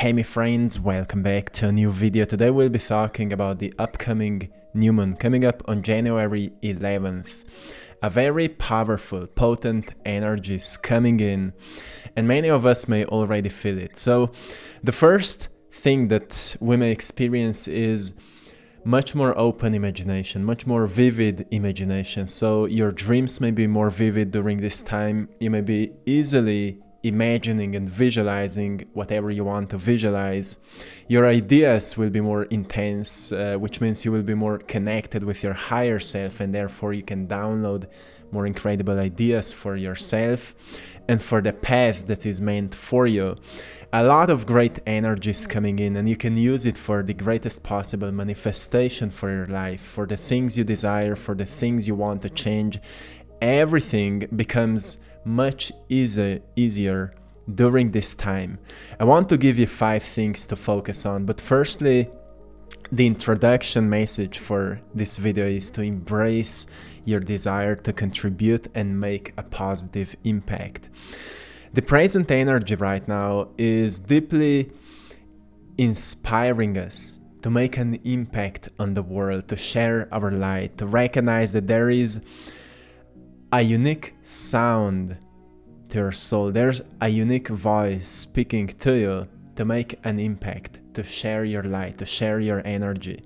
Hey my friends, welcome back to a new video. Today we'll be talking about the upcoming new moon coming up on January 11th. A very powerful, potent energy is coming in, and many of us may already feel it. So the first thing that we may experience is much more open imagination, much more vivid imagination. So your dreams may be more vivid during this time. You may be easily imagining and visualizing whatever you want to visualize. Your ideas will be more intense, which means you will be more connected with your higher self, and therefore you can download more incredible ideas for yourself and for the path that is meant for you. A lot of great energy is coming in, and you can use it for the greatest possible manifestation for your life, for the things you desire, for the things you want to change. Everything becomes much easier during this time. I want to give you 5 things to focus on, but firstly, the introduction message for this video is to embrace your desire to contribute and make a positive impact. The present energy right now is deeply inspiring us to make an impact on the world, to share our light, to recognize that there is a unique sound to your soul. There's a unique voice speaking to you to make an impact, to share your light, to share your energy.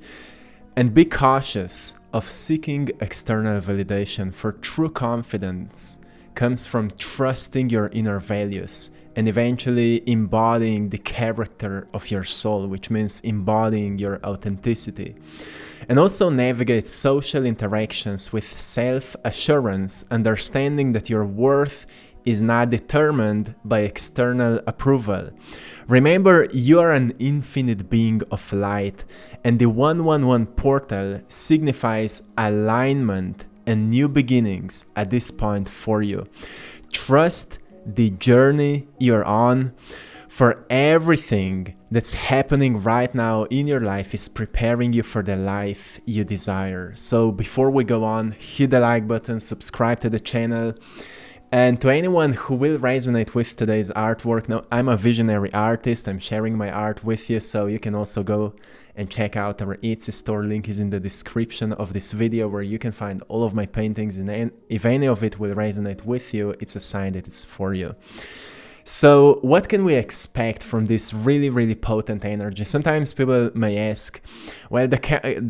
And be cautious of seeking external validation, for true confidence comes from trusting your inner values and eventually embodying the character of your soul, which means embodying your authenticity. And also navigate social interactions with self-assurance, understanding that your worth is not determined by external approval. Remember, you are an infinite being of light, and the 111 portal signifies alignment and new beginnings at this point for you. Trust the journey you're on, for everything that's happening right now in your life is preparing you for the life you desire. So before we go on, hit the like button, subscribe to the channel. And to anyone who will resonate with today's artwork, now I'm a visionary artist, I'm sharing my art with you, so you can also go and check out our Etsy store. Link is in the description of this video, where you can find all of my paintings, and if any of it will resonate with you, it's a sign that it's for you. So what can we expect from this really potent energy? Sometimes people may ask, well, the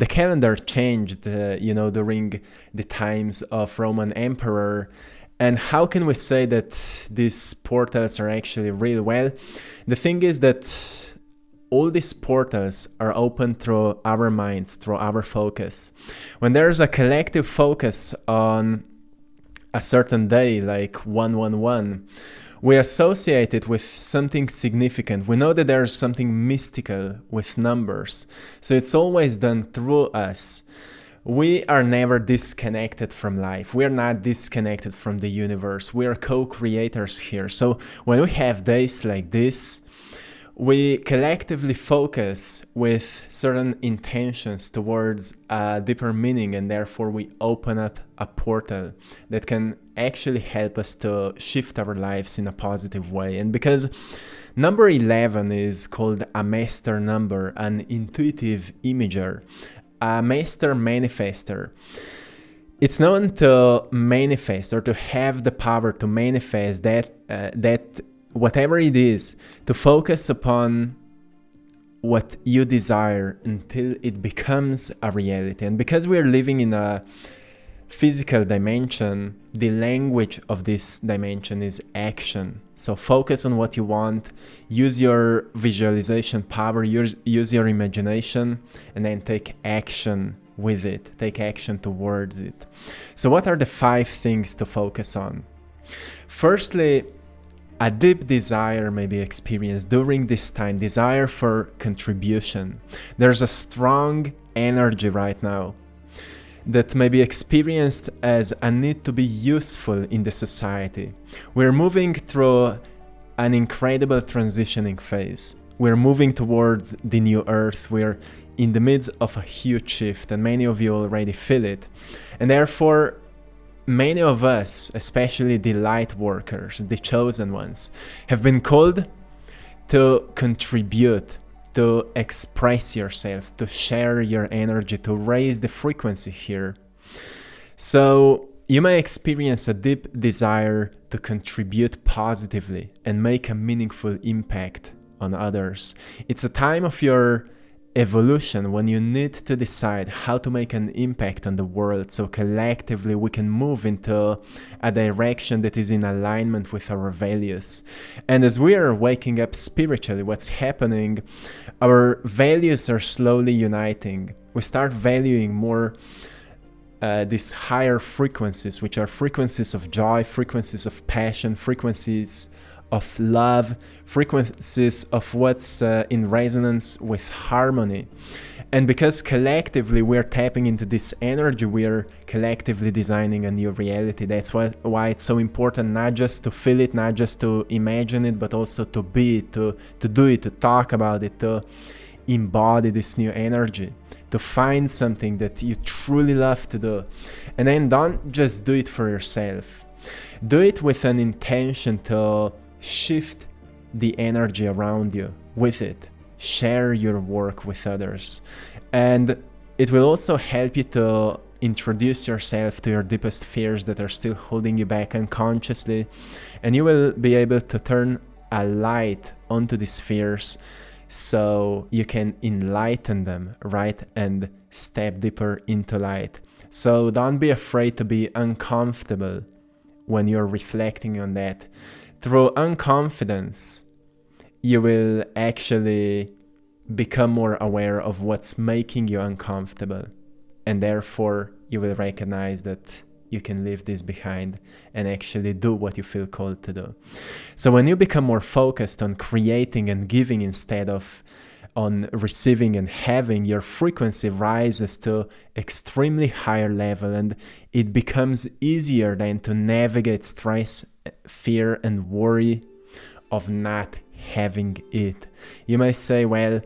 calendar changed during the times of Roman Emperor, and how can we say that these portals are actually real? Well, the thing is that all these portals are open through our minds, through our focus. When there's a collective focus on a certain day, like 111, we associate it with something significant. We know that there's something mystical with numbers. So it's always done through us. We are never disconnected from life. We are not disconnected from the universe. We are co-creators here. So when we have days like this, we collectively focus with certain intentions towards a deeper meaning, and therefore we open up a portal that can actually help us to shift our lives in a positive way. And because number 11 is called a master number, an intuitive imager, a master manifester, it's known to manifest, or to have the power to manifest that whatever it is, to focus upon what you desire until it becomes a reality. And because we are living in a physical dimension, the language of this dimension is action. So focus on what you want, use your visualization power, use your imagination, and then take action with it, take action towards it. So what are the 5 things to focus on? Firstly, a deep desire may be experienced during this time, desire for contribution. There's a strong energy right now that may be experienced as a need to be useful in the society. We're moving through an incredible transitioning phase. We're moving towards the new earth. We're in the midst of a huge shift, and many of you already feel it. And therefore, many of us, especially the light workers, the chosen ones, have been called to contribute, to express yourself, to share your energy, to raise the frequency here. So you may experience a deep desire to contribute positively and make a meaningful impact on others. It's a time of your evolution when you need to decide how to make an impact on the world, so collectively we can move into a direction that is in alignment with our values. And as we are waking up spiritually, what's happening, our values are slowly uniting. We start valuing more these higher frequencies, which are frequencies of joy, frequencies of passion, frequencies of love, frequencies of what's in resonance with harmony. And because collectively we're tapping into this energy, we are collectively designing a new reality. That's why it's so important not just to feel it, not just to imagine it, but also to be it, to do it, to talk about it, to embody this new energy, to find something that you truly love to do. And then don't just do it for yourself. Do it with an intention to shift the energy around you with it. Share your work with others. And it will also help you to introduce yourself to your deepest fears that are still holding you back unconsciously. And you will be able to turn a light onto these fears so you can enlighten them, right? And step deeper into light. So don't be afraid to be uncomfortable when you're reflecting on that. Through unconfidence, you will actually become more aware of what's making you uncomfortable. And therefore, you will recognize that you can leave this behind and actually do what you feel called to do. So when you become more focused on creating and giving instead of on receiving and having, your frequency rises to extremely higher level, and it becomes easier then to navigate stress, fear, and worry of not having it. You might say, well,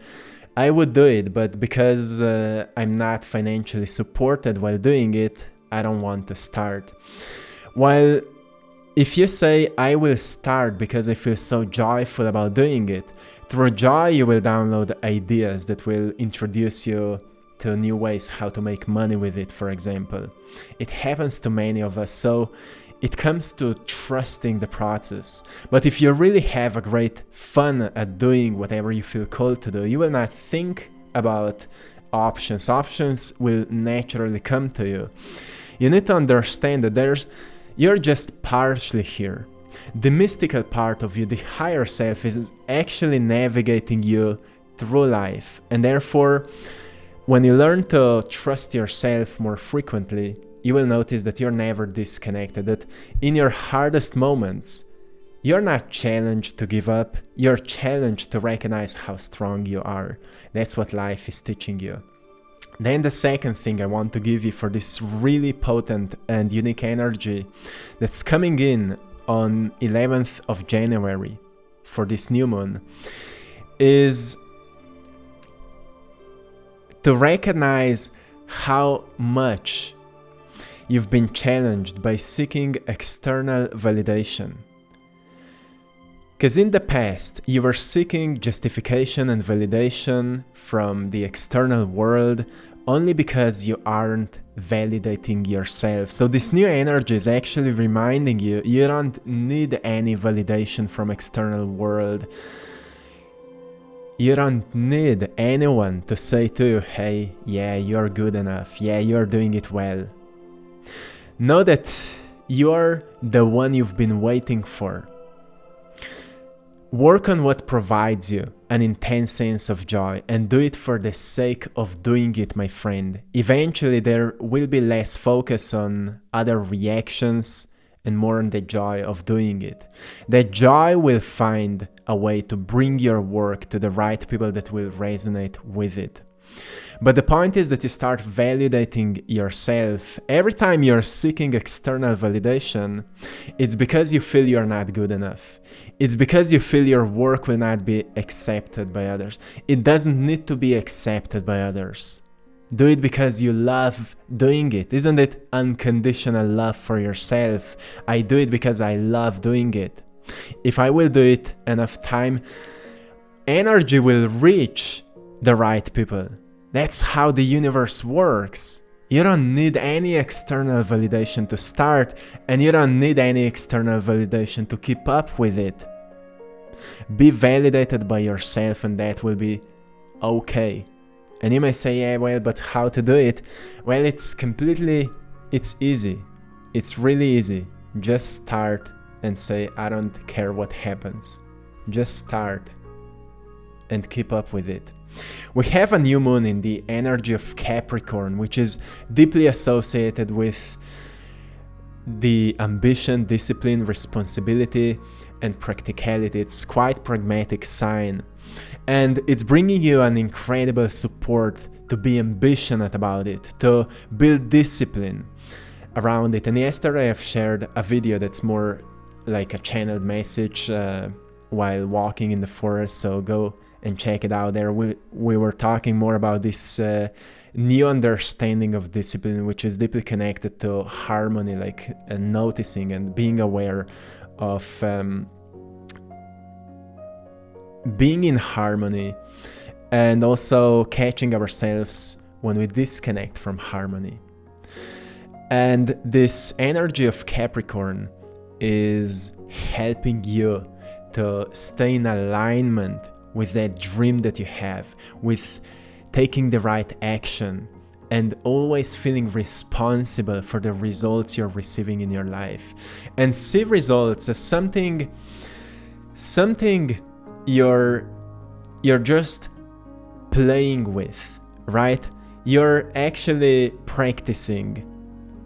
I would do it, but because I'm not financially supported while doing it, I don't want to start. While if you say, I will start because I feel so joyful about doing it, through joy you will download ideas that will introduce you to new ways how to make money with it, for example. It happens to many of us, so it comes to trusting the process. But if you really have a great fun at doing whatever you feel called to do, you will not think about options. Options will naturally come to you. You need to understand that you're just partially here. The mystical part of you, the higher self, is actually navigating you through life. And therefore, when you learn to trust yourself more frequently, you will notice that you're never disconnected, that in your hardest moments, you're not challenged to give up, you're challenged to recognize how strong you are. That's what life is teaching you. Then the second thing I want to give you for this really potent and unique energy that's coming in on 11th of January for this new moon is to recognize how much you've been challenged by seeking external validation. Because in the past, you were seeking justification and validation from the external world only because you aren't validating yourself. So this new energy is actually reminding you, you don't need any validation from external world. You don't need anyone to say to you, hey, yeah, you're good enough. Yeah, you're doing it well. Know that you're the one you've been waiting for. Work on what provides you an intense sense of joy, and do it for the sake of doing it, my friend. Eventually there will be less focus on other reactions and more on the joy of doing it. The joy will find a way to bring your work to the right people that will resonate with it. But the point is that you start validating yourself. Every time you're seeking external validation, it's because you feel you're not good enough. It's because you feel your work will not be accepted by others. It doesn't need to be accepted by others. Do it because you love doing it. Isn't it unconditional love for yourself? I do it because I love doing it. If I will do it enough time, energy will reach the right people. That's how the universe works. You don't need any external validation to start, and you don't need any external validation to keep up with it. Be validated by yourself, and that will be okay. And you may say, yeah, well, but how to do it? Well, it's easy. It's really easy. Just start and say, I don't care what happens. Just start and keep up with it. We have a new moon in the energy of Capricorn, which is deeply associated with the ambition, discipline, responsibility, and practicality. It's quite pragmatic sign. And it's bringing you an incredible support to be ambitious about it, to build discipline around it. And yesterday I've shared a video that's more like a channeled message while walking in the forest, so go and check it out there. We were talking more about this new understanding of discipline, which is deeply connected to harmony, like noticing and being aware of being in harmony, and also catching ourselves when we disconnect from harmony. And this energy of Capricorn is helping you to stay in alignment with that dream that you have, with taking the right action, and always feeling responsible for the results you're receiving in your life. And see results as something you're just playing with, right? You're actually practicing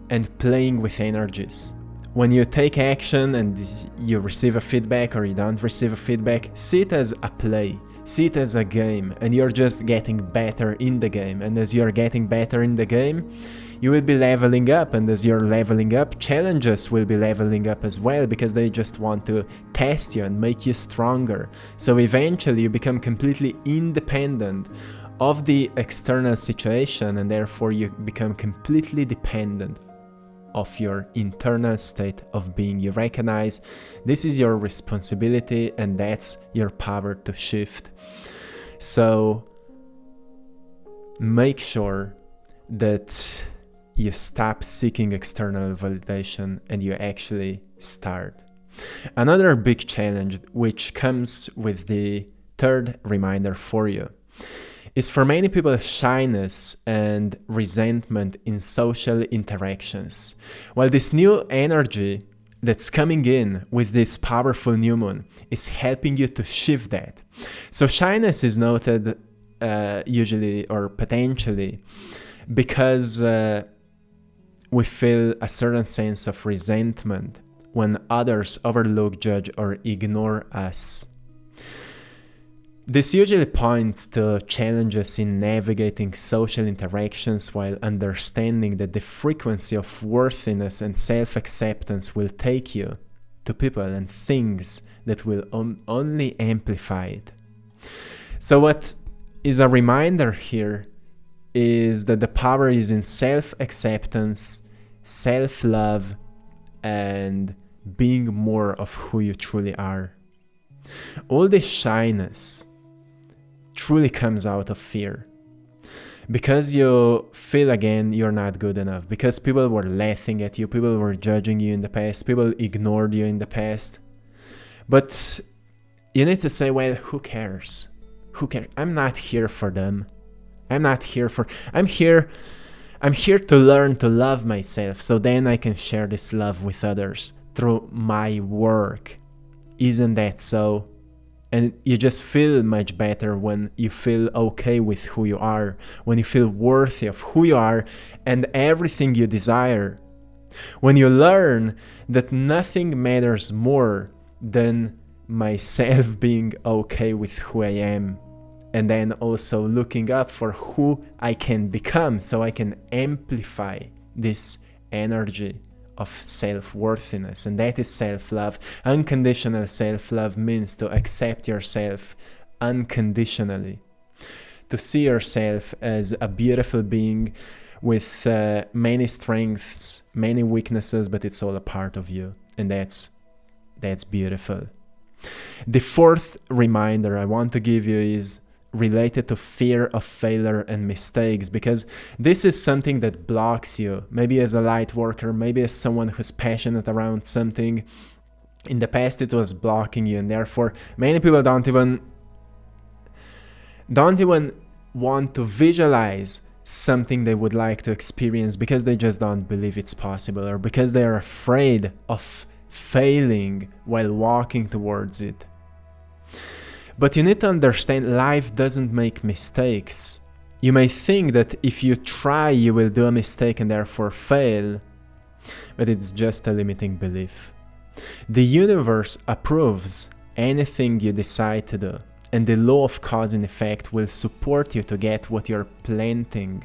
and playing with energies. When you take action and you receive a feedback or you don't receive a feedback, see it as a play, see it as a game, and you're just getting better in the game. And as you're getting better in the game, you will be leveling up, and as you're leveling up, challenges will be leveling up as well, because they just want to test you and make you stronger. So eventually you become completely independent of the external situation, and therefore you become completely dependent of your internal state of being. You recognize this is your responsibility, and that's your power to shift. So make sure that you stop seeking external validation and you actually start. Another big challenge, which comes with the third reminder for you, is for many people shyness and resentment in social interactions. While this new energy that's coming in with this powerful new moon is helping you to shift that. So shyness is noted usually or potentially because we feel a certain sense of resentment when others overlook, judge, or ignore us. This usually points to challenges in navigating social interactions while understanding that the frequency of worthiness and self-acceptance will take you to people and things that will only amplify it. So what is a reminder here is that the power is in self-acceptance, self-love, and being more of who you truly are. All this shyness truly comes out of fear, because you feel again you're not good enough, because people were laughing at you, people were judging you in the past, people ignored you in the past. But you need to say, well, who cares? Who cares? I'm not here for them. I'm here to learn to love myself, so then I can share this love with others through my work. Isn't that so? And you just feel much better when you feel okay with who you are, when you feel worthy of who you are and everything you desire. When you learn that nothing matters more than myself being okay with who I am, and then also looking up for who I can become so I can amplify this energy of self-worthiness, and that is self-love. Unconditional self-love means to accept yourself unconditionally, to see yourself as a beautiful being with many strengths, many weaknesses, but it's all a part of you, and that's beautiful. The fourth reminder I want to give you is related to fear of failure and mistakes, because this is something that blocks you, maybe as a light worker, maybe as someone who's passionate around something. In the past it was blocking you, and therefore many people don't even want to visualize something they would like to experience because they just don't believe it's possible, or because they are afraid of failing while walking towards it. But you need to understand, life doesn't make mistakes. You may think that if you try, you will do a mistake and therefore fail, but it's just a limiting belief. The universe approves anything you decide to do, and the law of cause and effect will support you to get what you're planting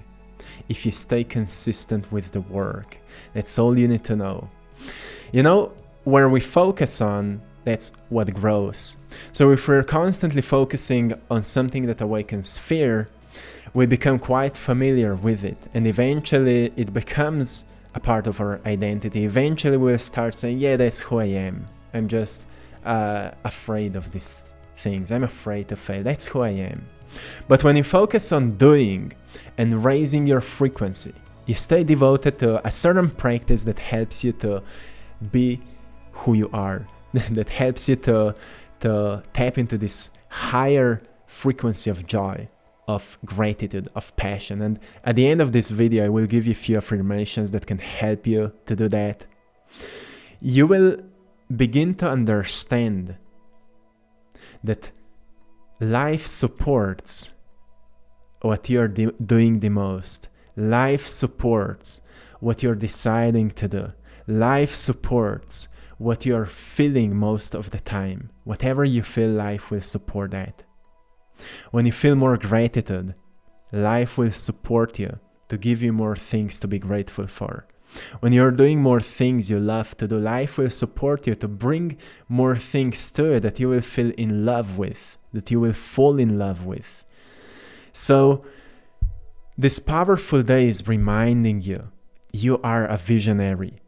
if you stay consistent with the work. That's all you need to know. You know, where we focus on, that's what grows. So if we're constantly focusing on something that awakens fear, we become quite familiar with it, and eventually it becomes a part of our identity. Eventually we'll start saying, yeah, that's who I am. I'm just afraid of these things. I'm afraid to fail. That's who I am. But when you focus on doing and raising your frequency, you stay devoted to a certain practice that helps you to be who you are, that helps you to tap into this higher frequency of joy, of gratitude, of passion. And at the end of this video, I will give you a few affirmations that can help you to do that. You will begin to understand that life supports what you're doing the most. Life supports what you're deciding to do. Life supports what you're feeling most of the time. Whatever you feel, life will support that. When you feel more gratitude, life will support you to give you more things to be grateful for. When you're doing more things you love to do, life will support you to bring more things to you that you will feel in love with, that you will fall in love with. So this powerful day is reminding you, you are a visionary.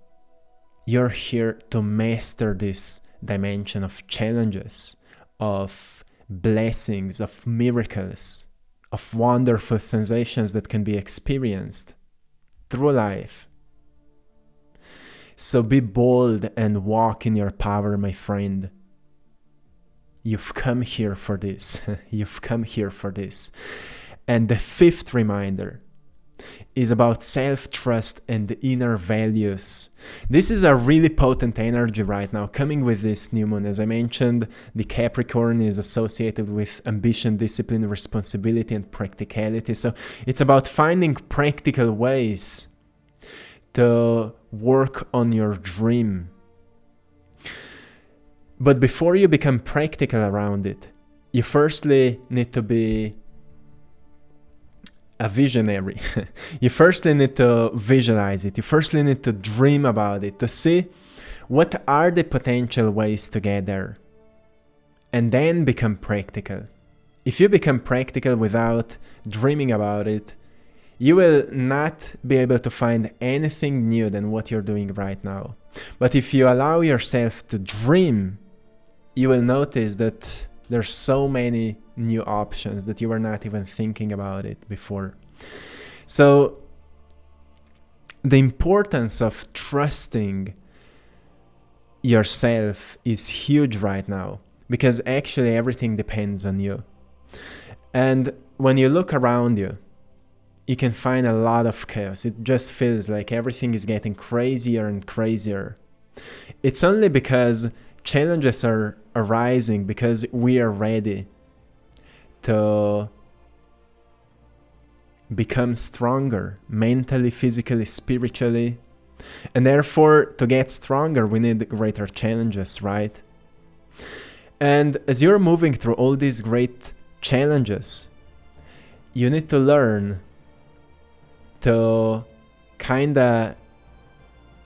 You're here to master this dimension of challenges, of blessings, of miracles, of wonderful sensations that can be experienced through life. So be bold and walk in your power, my friend. You've come here for this. You've come here for this. And the fifth reminder is about self-trust and the inner values. This is a really potent energy right now coming with this new moon. As I mentioned, the Capricorn is associated with ambition, discipline, responsibility, and practicality. So it's about finding practical ways to work on your dream. But before you become practical around it, you firstly need to be a visionary. You firstly need to visualize it. You firstly need to dream about it, to see what are the potential ways to get there, and then become practical. If you become practical without dreaming about it, you will not be able to find anything new than what you're doing right now. But if you allow yourself to dream, you will notice that there's so many new options that you were not even thinking about it before. So the importance of trusting yourself is huge right now, because actually everything depends on you. And when you look around you, you can find a lot of chaos. It just feels like everything is getting crazier and crazier. It's only because challenges are arising because we are ready to become stronger mentally, physically, spiritually. And therefore, to get stronger, we need greater challenges, right? And as you're moving through all these great challenges, you need to learn to kind of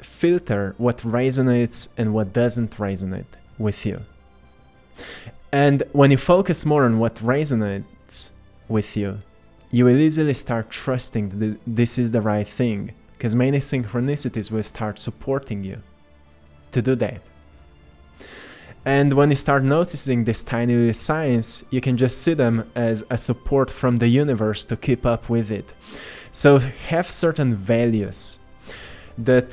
filter what resonates and what doesn't resonate with you. And when you focus more on what resonates with you, you will easily start trusting that this is the right thing, because many synchronicities will start supporting you to do that. And when you start noticing these tiny little signs, you can just see them as a support from the universe to keep up with it. So have certain values that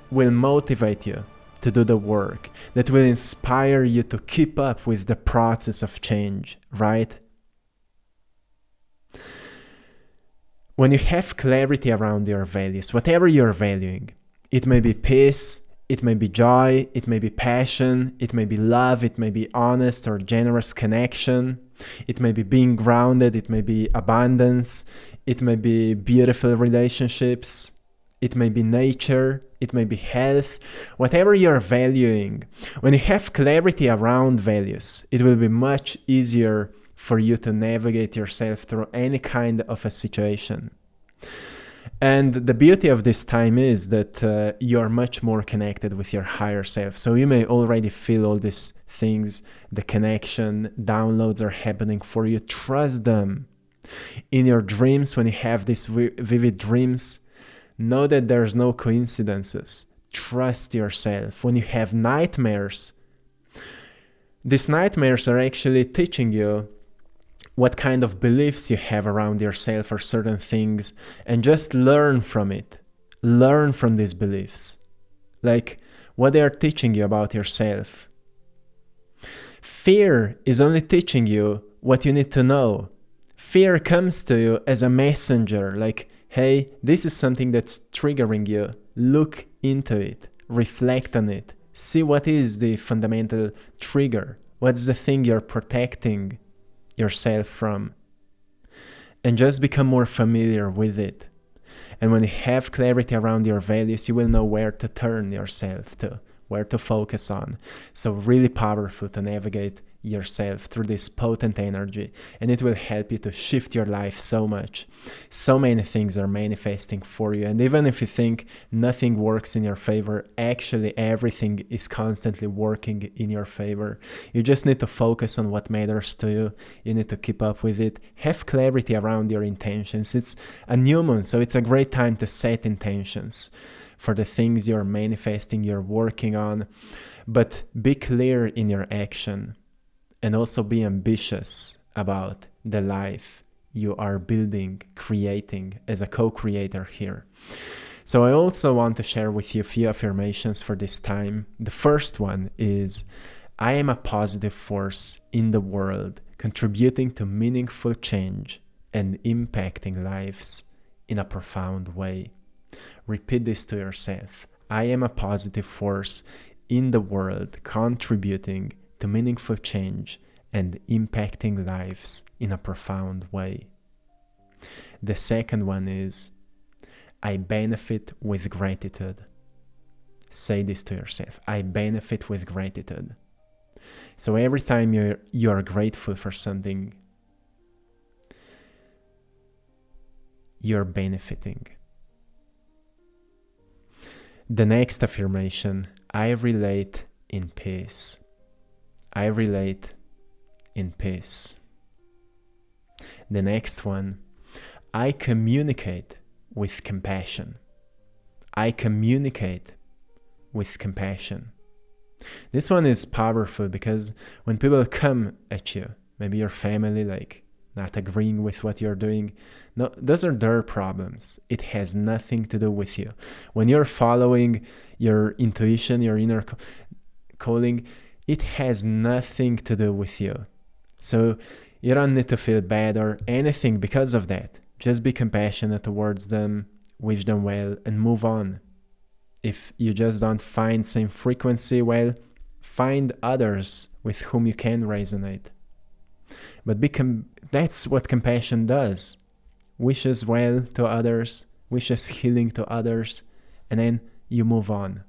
will motivate you to do the work, that will inspire you to keep up with the process of change, right? When you have clarity around your values, whatever you're valuing, it may be peace, it may be joy, it may be passion, it may be love, it may be honest or generous connection, it may be being grounded, it may be abundance, it may be beautiful relationships, it may be nature, it may be health, whatever you're valuing. When you have clarity around values, it will be much easier for you to navigate yourself through any kind of a situation. And the beauty of this time is that you're much more connected with your higher self. So you may already feel all these things, the connection, downloads are happening for you. Trust them. In your dreams, when you have these vivid dreams, know that there's no coincidences. Trust yourself. When you have nightmares, these nightmares are actually teaching you what kind of beliefs you have around yourself or certain things, and just learn from it. Learn from these beliefs. Like what they are teaching you about yourself. Fear is only teaching you what you need to know. Fear comes to you as a messenger, like, hey, this is something that's triggering you. Look into it. Reflect on it. See what is the fundamental trigger. What's the thing you're protecting yourself from, and just become more familiar with it. And when you have clarity around your values, you will know where to turn yourself to, where to focus on. So really powerful to navigate yourself through this potent energy, and it will help you to shift your life so much. So many things are manifesting for you, and even if you think nothing works in your favor, actually everything is constantly working in your favor. You just need to focus on what matters to you. You need to keep up with it. Have clarity around your intentions. It's a new moon, so it's a great time to set intentions for the things you're manifesting, you're working on, but be clear in your action. And also be ambitious about the life you are building, creating as a co-creator here. So I also want to share with you a few affirmations for this time. The first one is, I am a positive force in the world, contributing to meaningful change and impacting lives in a profound way. Repeat this to yourself. I am a positive force in the world, contributing to meaningful change and impacting lives in a profound way. The second one is, I benefit with gratitude. Say this to yourself. I benefit with gratitude. So every time you are grateful for something, you're benefiting. The next affirmation, I relate in peace. I relate in peace. The next one, I communicate with compassion. I communicate with compassion. This one is powerful because when people come at you, maybe your family, like not agreeing with what you're doing, no, those are their problems. It has nothing to do with you. When you're following your intuition, your inner calling, it has nothing to do with you. So you don't need to feel bad or anything because of that. Just be compassionate towards them, wish them well, and move on. If you just don't find same frequency, well, find others with whom you can resonate. But that's what compassion does. Wishes well to others, wishes healing to others, and then you move on.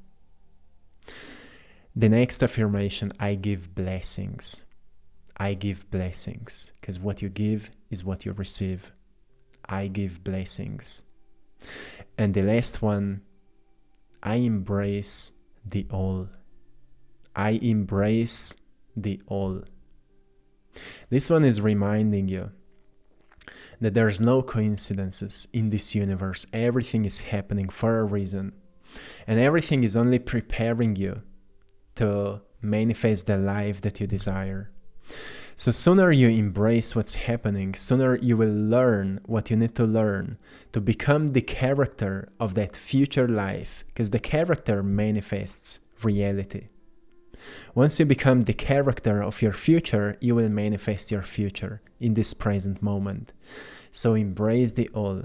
The next affirmation, I give blessings. I give blessings, because what you give is what you receive. I give blessings. And the last one, I embrace the all. I embrace the all. This one is reminding you that there's no coincidences in this universe. Everything is happening for a reason. And everything is only preparing you to manifest the life that you desire. So sooner you embrace what's happening, sooner you will learn what you need to learn to become the character of that future life, because the character manifests reality. Once you become the character of your future, you will manifest your future in this present moment. So embrace the all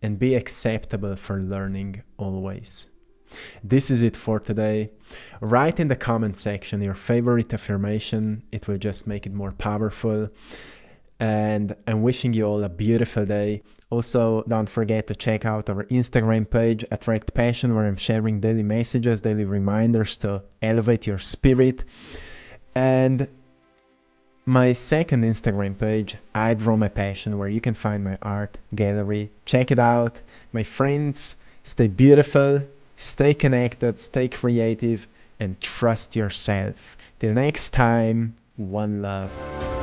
and be acceptable for learning always. This is it for today. Write in the comment section your favorite affirmation. It will just make it more powerful. And I'm wishing you all a beautiful day. Also, don't forget to check out our Instagram page, AttractPassion, where I'm sharing daily messages, daily reminders to elevate your spirit. And my second Instagram page, I Draw My Passion, where you can find my art gallery. Check it out. My friends, stay beautiful, stay connected, stay creative, and trust yourself. Till next time, one love.